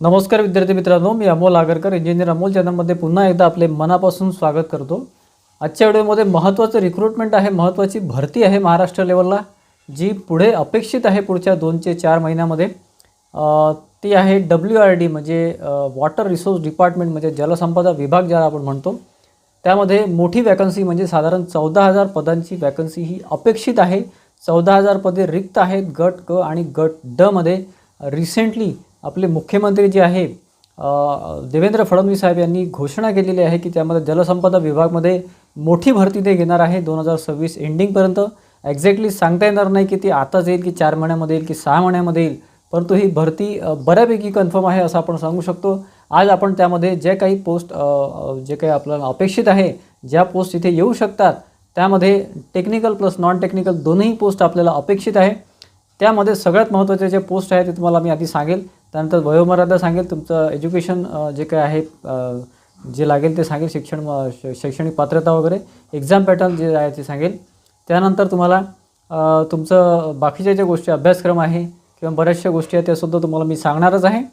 नमस्कार विद्यार्थी मित्रांनो, मी अमोल आगरकर इंजिनियर अमोल चॅनलमध्ये पुन्हा एकदा आपले मनापासून स्वागत करतो। आजच्या व्हिडिओमध्ये महत्त्वाचं रिक्रूटमेंट आहे, महत्त्वाची भरती आहे महाराष्ट्र लेवलला, जी पुढे अपेक्षित आहे पुढच्या 2 ते 4 महिन्यामध्ये। ती आहे WRD म्हणजे वॉटर रिसोर्स डिपार्टमेंट म्हणजे जलसंपदा विभाग ज्याला आपण म्हणतो। त्यामध्ये मोठी वॅकन्सी म्हणजे साधारण 14,000 पदांची वॅकन्सी ही अपेक्षित आहे। 14,000 पदे रिक्त आहेत गट क आणि गट ड मध्ये। रिसेंटली आपले मुख्यमंत्री जे आहे देवेंद्र फडणवीस साहेब यांनी घोषणा केलेली आहे की त्यामध्ये जलसंपदा विभागामध्ये मोठी भरती ते घेणार आहे 2026 एंडिंगपर्यंत। एक्झॅक्टली सांगता येणार नाही की ती आताच येईल की 4 महिन्यामध्ये येईल की 6 महिन्यामध्ये येईल, परंतु ही भरती बऱ्यापैकी कन्फर्म आहे असं आपण सांगू शकतो। आज आपण त्यामध्ये जे काही पोस्ट जे काही आपल्याला अपेक्षित आहे, ज्या पोस्ट इथे येऊ शकतात, त्यामध्ये टेक्निकल प्लस नॉन टेक्निकल दोन्ही पोस्ट आपल्याला अपेक्षित आहे। त्यामध्ये सगळ्यात महत्त्वाचे जे पोस्ट आहे ते तुम्हाला मी आधी सांगेल, त्यानंतर वयोमर्यादा सांगेल, तुमचं एज्युकेशन जे काय आहे जे लागेल ते सांगेल, शैक्षणिक पात्रता वगैरे, एक्झाम पॅटर्न जे आहे ते सांगेल। त्यानंतर तुम्हाला तुमचं बाकीच्या ज्या गोष्टी अभ्यासक्रम आहे किंवा बऱ्याचशा गोष्टी आहेत त्यासुद्धा तुम्हाला मी सांगणारच आहे।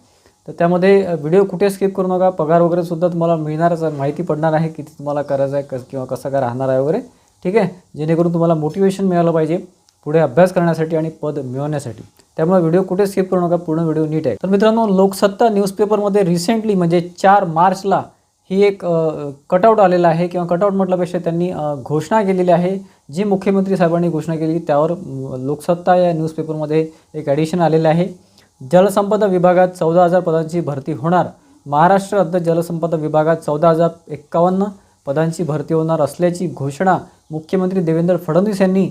तर त्यामध्ये व्हिडिओ कुठे स्किप करू नका। पगार वगैरे सुद्धा तुम्हाला मिळणारच, माहिती पडणार आहे किती तुम्हाला करायचं आहे किंवा कसं काय राहणार आहे वगैरे, ठीक आहे, जेणेकरून तुम्हाला मोटिवेशन मिळालं पाहिजे पुढे अभ्यास करण्यासाठी आणि पद मिळवण्यासाठी। त्यामुळे व्हिडिओ कुठे स्किप करू नका, पूर्ण व्हिडिओ नीट आहे। तर मित्रांनो, लोकसत्ता न्यूजपेपरमध्ये रिसेंटली म्हणजे 4 मार्चला ही एक कटआउट आलेला आहे किंवा कटआउट म्हटल्यापेक्षा त्यांनी घोषणा केलेली आहे, जी मुख्यमंत्री साहेबांनी घोषणा केली त्यावर लोकसत्ता या न्यूजपेपरमध्ये एक ॲडिशन आलेलं आहे। जलसंपदा विभागात 14,000 पदांची भरती होणार। महाराष्ट्र राज्य जलसंपदा विभागात 14,051 पदांची भरती होणार असल्याची घोषणा मुख्यमंत्री देवेंद्र फडणवीस यांनी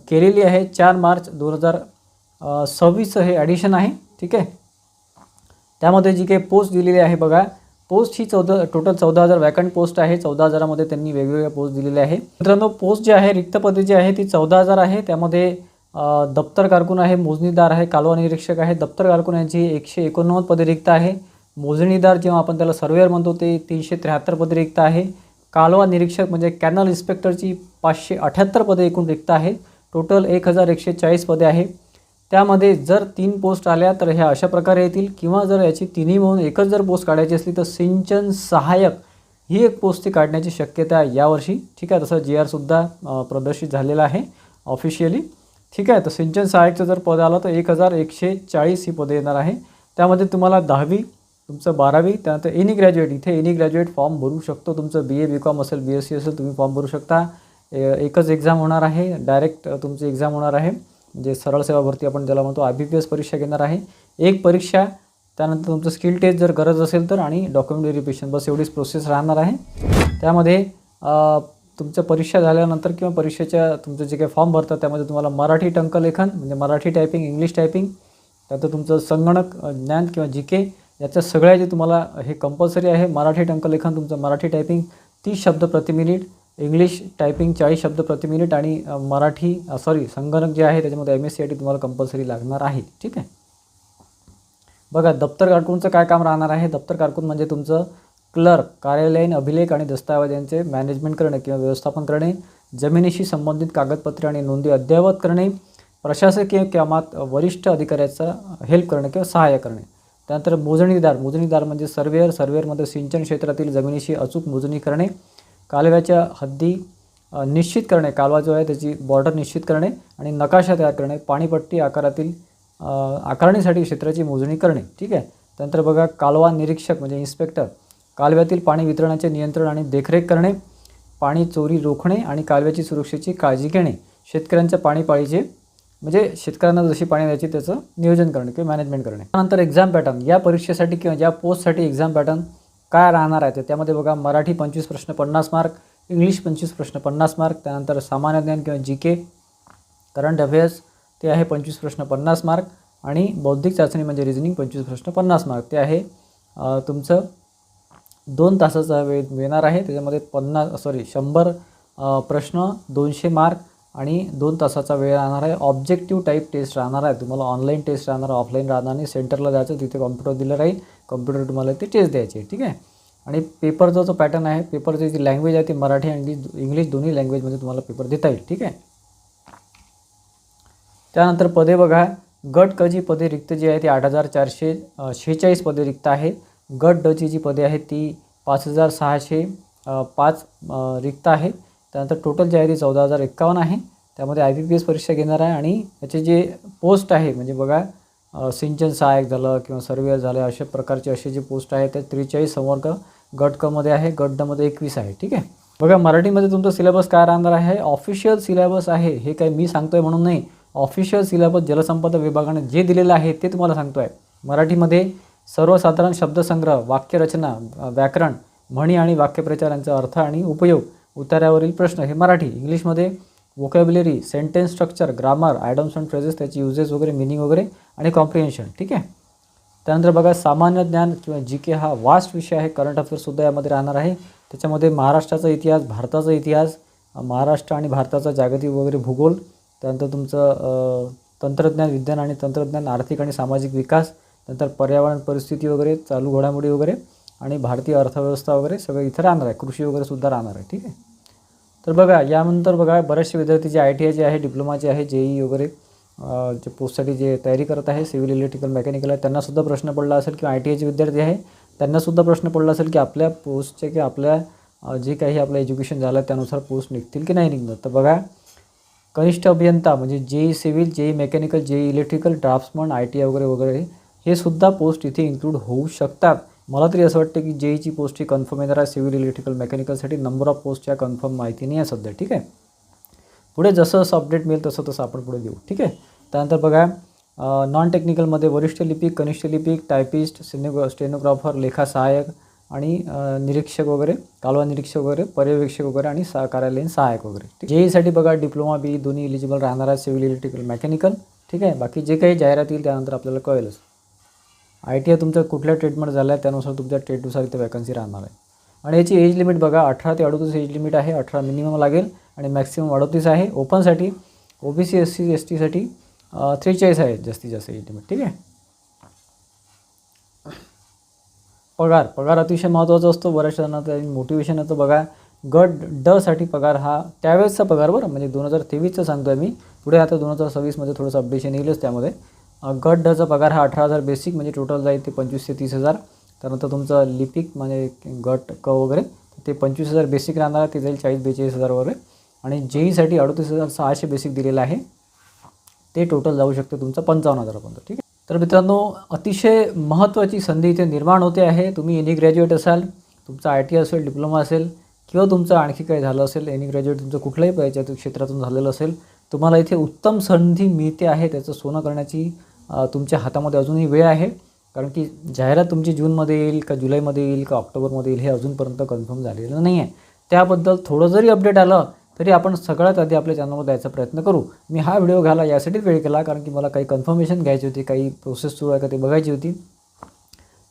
केलेली आहे। 4 मार्च 2026 हे ॲडिशन आहे, ठीक आहे। त्यामध्ये जी काही पोस्ट दिलेली आहे बघा, पोस्ट ही टोटल 14,000 वॅकंट पोस्ट आहे। 14,000मध्ये त्यांनी वेगवेगळ्या पोस्ट दिलेल्या आहे। मित्रांनो, पोस्ट जी आहे रिक्त पदे जी आहे ती 14,000 आहे। त्यामध्ये दप्तर कारकून आहे, मोजणीदार आहे, कालवा निरीक्षक आहे। दप्तर कारकून यांची 189 पदे रिक्त आहे। मोजणीदार जेव्हा आपण त्याला सर्वेअर म्हणतो ते 373 पदे रिक्त आहे। कालवा निरीक्षक म्हणजे कॅनल इन्स्पेक्टरची 578 पदे एकूण रिक्त आहेत। टोटल 1,140 पदे आहे। त्यामध्ये जर 3 पोस्ट आल्या तर ह्या अशा प्रकारे येतील, किंवा जर याची तिन्ही म्हणून एकच जर पोस्ट काढायची असली तर सिंचन सहाय्यक ही एक पोस्ट ती काढण्याची शक्यता आहे यावर्षी, ठीक आहे। तसं GR सुद्धा प्रदर्शित झालेला आहे ऑफिशियली, ठीक आहे। तर सिंचन सहाय्यकचं जर पद आलं तर 1,140 ही पदे येणार आहे। त्यामध्ये तुम्हाला 10वी, तुमचं 12वी, त्यानंतर एनी ग्रॅज्युएट, इथे एनी ग्रॅज्युएट फॉर्म भरू शकतो। तुमचं BA BCom असेल, BSc असेल, तुम्ही फॉर्म भरू शकता। एकच एक्झाम होणार आहे, डायरेक्ट तुमची एक्झाम होणार आहे, म्हणजे सरळ सेवा भरती आपण ज्याला म्हणतो, IBPS परीक्षा घेणार आहे। एक परीक्षा, त्यानंतर तुमचं स्किल टेस्ट जर गरज असेल तर, आणि डॉक्युमेंट व्हेरिफिकेशन, बस एवढीच प्रोसेस राहणार आहे। त्यामध्ये तुमचं परीक्षा झाल्यानंतर किंवा परीक्षेच्या तुमचं जे काही फॉर्म भरतात त्यामध्ये तुम्हाला मराठी टंकलेखन म्हणजे मराठी टायपिंग, इंग्लिश टायपिंग, त्यानंतर तुमचं संगणक ज्ञान किंवा GK याच्या सगळ्याचे तुम्हाला हे कंपल्सरी आहे। मराठी टंकलेखन तुमचं मराठी टायपिंग 30 शब्द प्रति मिनिट, इंग्लिश टायपिंग 40 शब्द प्रति मिनिट, आणि संगणक जे आहे त्याच्यामध्ये MSCIT तुम्हाला कंपल्सरी लागणार आहे, ठीक आहे। बघा, दप्तर कारकूनचं काय काम राहणार आहे। दप्तर कारकून म्हणजे तुमचं क्लर्क, कार्यालयीन अभिलेख आणि दस्तावेजांचे मॅनेजमेंट करणे किंवा व्यवस्थापन करणे, जमिनीशी संबंधित कागदपत्रे आणि नोंदी अद्ययावत करणे, प्रशासकीय कामात वरिष्ठ अधिकाऱ्याचा हेल्प करणे किंवा सहाय्य करणे। त्यानंतर मोजणीदार म्हणजे सर्वेअरमध्ये सिंचन क्षेत्रातील जमिनीशी अचूक मोजणी करणे, कालव्याच्या हद्दी निश्चित करणे, कालवा जो आहे त्याची बॉर्डर निश्चित करणे आणि नकाशा तयार करणे, पाणीपट्टी आकारातील आकारणीसाठी क्षेत्राची मोजणी करणे, ठीक आहे। त्यानंतर बघा, कालवा निरीक्षक म्हणजे इन्स्पेक्टर, कालव्यातील पाणी वितरणाचे नियंत्रण आणि देखरेख करणे, पाणी चोरी रोखणे आणि कालव्याची सुरक्षेची काळजी घेणे, शेतकऱ्यांच्या पाणीपाळीचे म्हणजे शेतकऱ्यांना जशी पाणी द्यायची त्याचं नियोजन करणे किंवा मॅनेजमेंट करणे। त्यानंतर एक्झाम पॅटर्न, या परीक्षेसाठी किंवा ज्या पोस्टसाठी एक्झाम पॅटर्न काय राहणार आहे त्यामध्ये बघा, मराठी 25 प्रश्न 50 मार्क, इंग्लिश 25 प्रश्न 50 मार्क, त्यानंतर सामान्य ज्ञान किंवा GK, करंट अफेअर्स ते आहे 25 प्रश्न 50 मार्क, आणि बौद्धिक चाचणी म्हणजे रिझनिंग 25 प्रश्न 50 मार्क, ते आहे तुमचं 2 तासाचा वेळ मिळणार आहे। त्याच्यामध्ये 100 प्रश्न 200 मार्क आणि 2 तासाचा वेळ राहणार आहे। ऑब्जेक्टिव्ह टाईप टेस्ट राहणार आहे, तुम्हाला ऑनलाईन टेस्ट राहणार, ऑफलाईन राहणार नाही, सेंटरला जायचं, तिथे कॉम्प्युटर दिलं राहील, कॉम्प्युटर तुम्हाला ते टेस्ट द्यायची, ठीक आहे। आणि पेपरचा जो पॅटर्न आहे, पेपरची जी लँग्वेज आहे ती मराठी आणि इंग्लिश दोन्ही लँग्वेजमध्ये तुम्हाला पेपर देता येईल, ठीक आहे। त्यानंतर पदे बघा, गट क जी पदे रिक्त जी आहे ती 8,446 पदे रिक्त आहे. गट ड ची जी पदे आहेत ती 5,605 रिक्त आहे. त्यानंतर टोटल जी आहे ती 14,051 आहे. त्यामध्ये IBPS परीक्षा घेणार आहे आणि याचे जे पोस्ट आहे म्हणजे बघा सिंचन सहाय्यक झालं किंवा सर्वेअर झालं अशा प्रकारचे असे जे पोस्ट आहेत ते 43 संवर्ग गट क मध्ये आहे, गट ड मध्ये 21 आहे. ठीक आहे. बघा मराठीमध्ये तुमचं सिलेबस काय राहणार आहे, ऑफिशियल सिलेबस आहे. हे काय मी सांगतोय म्हणून नाही, ऑफिशियल सिलेबस जलसंपदा विभागाने जे दिलेलं आहे ते तुम्हाला सांगतो आहे. मराठीमध्ये सर्वसाधारण शब्दसंग्रह, वाक्यरचना, व्याकरण, म्हणी आणि वाक्यप्रचार यांचा अर्थ आणि उपयोग, उतार्यावरील प्रश्न हे मराठी. इंग्लिशमध्ये vocabulary, sentence structure, grammar, आयडम्स and phrases, त्याची युजेस वगैरे, मिनिंग वगैरे आणि कॉम्प्रिहेन्शन. ठीक आहे. त्यानंतर बघा सामान्य ज्ञान किंवा GK हा वास्ट विषय आहे. करंट अफेअर्ससुद्धा यामध्ये राहणार आहे. त्याच्यामध्ये महाराष्ट्राचा इतिहास, भारताचा इतिहास, महाराष्ट्र आणि भारताचा जागतिक वगैरे भूगोल, त्यानंतर तुमचं तंत्रज्ञान, विज्ञान आणि तंत्रज्ञान, आर्थिक आणि सामाजिक विकास, नंतर पर्यावरण परिस्थिती वगैरे, चालू घडामोडी वगैरे आणि भारतीय अर्थव्यवस्था वगैरे सगळं इथं राहणार आहे. कृषी वगैरे सुद्धा राहणार आहे. ठीक आहे. तर बघा यानंतर बघा बरेचसे विद्यार्थी जे ITI जे आहे, डिप्लोमाचे आहे, JEE वगैरे जे पोस्टसाठी जे तयारी करत आहे, सिव्हिल, इलेक्ट्रिकल, मेकॅनिकल आहे, त्यांनासुद्धा प्रश्न पडला असेल किंवा ITIचे विद्यार्थी आहे त्यांनासुद्धा प्रश्न पडला असेल की आपल्या पोस्टचे की आपल्या जे काही आपलं एज्युकेशन झालं त्यानुसार पोस्ट निघतील की नाही निघणार. तर बघा कनिष्ठ अभियंता म्हणजे JEE civil, JEE mechanical, JEE electrical, draughtsman, ITI वगैरे वगैरे हे सुद्धा पोस्ट इथे इन्क्लूड होऊ शकतात. मला तरी असं वाटतं की JEEची पोस्ट ही कन्फर्म येणार आहे. सिव्हिल, इलेक्ट्रिकल, मेकॅनिकलसाठी नंबर ऑफ पोस्टच्या कन्फर्म माहिती नाही आहे सध्या. ठीक आहे. पुढे जसं जसं अपडेट मिळेल तसं तसं आपण पुढे देऊ. ठीक आहे. त्यानंतर बघा नॉन टेक्निकलमध्ये वरिष्ठ लिपिक, कनिष्ठ लिपिक, टायपिस्ट, स्टेनोग्राफर, लेखा सहाय्यक आणि निरीक्षक वगैरे, कालवा निरीक्षक वगैरे, पर्यवेक्षक वगैरे आणि कार्यालयीन सहाय्यक वगैरे. JEEसाठी बघा डिप्लोमा, BE दोन्ही एलिजिबल राहणार आहे, सिव्हिल, इलेक्ट्रिकल, मेकॅनिकल. ठीक आहे. बाकी जे काही जाहिरात येईल त्यानंतर आपल्याला कळेलच. ITI तुमचं कुठल्या ट्रेडमध्ये झालं आहे त्यानुसार तुमच्या ट्रेडनुसार इथे वॅकन्सी राहणार आहे. आणि याची एज लिमिट बघा 18 ते 38 एज लिमिट आहे. 18 मिनिमम लागेल आणि मॅक्सिमम 38 आहे. ओपनसाठी OBC, SC, STसाठी 43 आहे जास्तीत जास्त एज लिमिट. ठीक आहे. पगार अतिशय महत्त्वाचा असतो. बऱ्याच जणांना मोटिवेशन येतं. बघा गट ड साठी पगार हा त्यावेळेसचा पगार बरं म्हणजे 2023चं सांगतो आहे मी. पुढे आता 2026मध्ये थोडंसं अपडेशन येईलच त्यामध्ये. गट डचा पगार हा 18,000 बेसिक म्हणजे टोटल जाईल ते 25 ते 30,000. त्यानंतर तुमचं लिपिक म्हणजे गट क वगैरे ते 25,000 बेसिक राहणार आहे, ते जाईल 40-42,000 वगैरे. आणि JEEसाठी 38,600 बेसिक दिलेलं आहे, ते टोटल जाऊ शकते तुमचं 55,000पर्यंत. ठीक आहे. तर मित्रांनो अतिशय महत्त्वाची संधी इथे निर्माण होते आहे. तुम्ही एनी ग्रॅज्युएट असाल, तुमचा ITI असेल, डिप्लोमा असेल किंवा तुमचं आणखी काही झालं असेल, एनी ग्रॅज्युएट तुमचं कुठल्याही याच्यात क्षेत्रातून झालेलं असेल, तुम्हाला इथे उत्तम संधी मिळते आहे. त्याचं सोनं करण्याची तुमच्या हातामध्ये अजूनही वेळ आहे. कारण की जाहिरात तुमची जूनमध्ये येईल का जुलैमध्ये येईल का ऑक्टोबरमध्ये येईल हे अजूनपर्यंत कन्फर्म झालेलं नाही आहे. त्याबद्दल थोडं जरी अपडेट आलं तरी आपण सगळ्यात आधी आपल्या चॅनलमध्ये द्यायचा प्रयत्न करू. मी हा व्हिडिओ घ्यायला यासाठीच वेळ केला कारण की मला काही कन्फर्मेशन घ्यायची होती, काही प्रोसेस सुरू आहे का ते बघायची होती.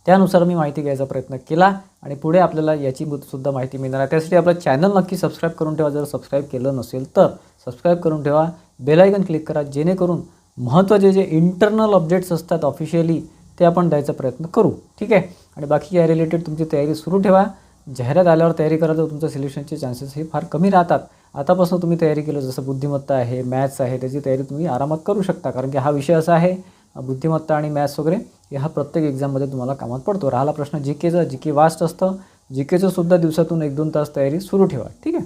त्यानुसार मी माहिती घ्यायचा प्रयत्न केला आणि पुढे आपल्याला याची सुद्धा माहिती मिळणार आहे. त्यासाठी आपलं चॅनल नक्की सबस्क्राईब करून ठेवा. जर सबस्क्राईब केलं नसेल तर सबस्क्राईब करून ठेवा, बेल आयकन क्लिक करा, जेणेकरून महत्त्वाचे जे इंटरनल अपडेट्स असतात ऑफिशियली ते आपण द्यायचा प्रयत्न करू. ठीक आहे. आणि बाकी या रिलेटेड तुमची तयारी सुरू ठेवा. जाहिरात आल्यावर तयारी करा तर तुमचं सिलेक्शनचे चान्सेस हे फार कमी राहतात. आतापासून तुम्ही तयारी केलं, जसं बुद्धिमत्ता आहे, मॅथ्स आहे, त्याची तयारी तुम्ही आरामात करू शकता. कारण की हा विषय असा आहे बुद्धिमत्ता आणि मॅथ्स वगैरे हा प्रत्येक एक्झाममध्ये तुम्हाला कामात पडतो. राहिला प्रश्न GKचा, GK वास्ट असतं. GKचं सुद्धा दिवसातून 1-2 तास तयारी सुरू ठेवा. ठीक आहे.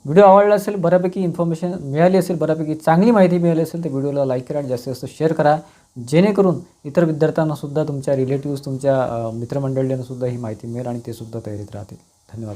व्हिडिओ आवडला असेल, बऱ्यापैकी इन्फॉर्मेशन मिळाली असेल, बऱ्यापैकी चांगली माहिती मिळाली असेल तर व्हिडिओला लाईक करा आणि जास्तीत जास्त शेअर करा, जेणेकरून इतर विद्यार्थ्यांनासुद्धा, तुमच्या रिलेटिव्स, तुमच्या मित्रमंडळींनासुद्धा ही माहिती मिळेल आणि ते सुद्धा तयारीत राहतील. धन्यवाद.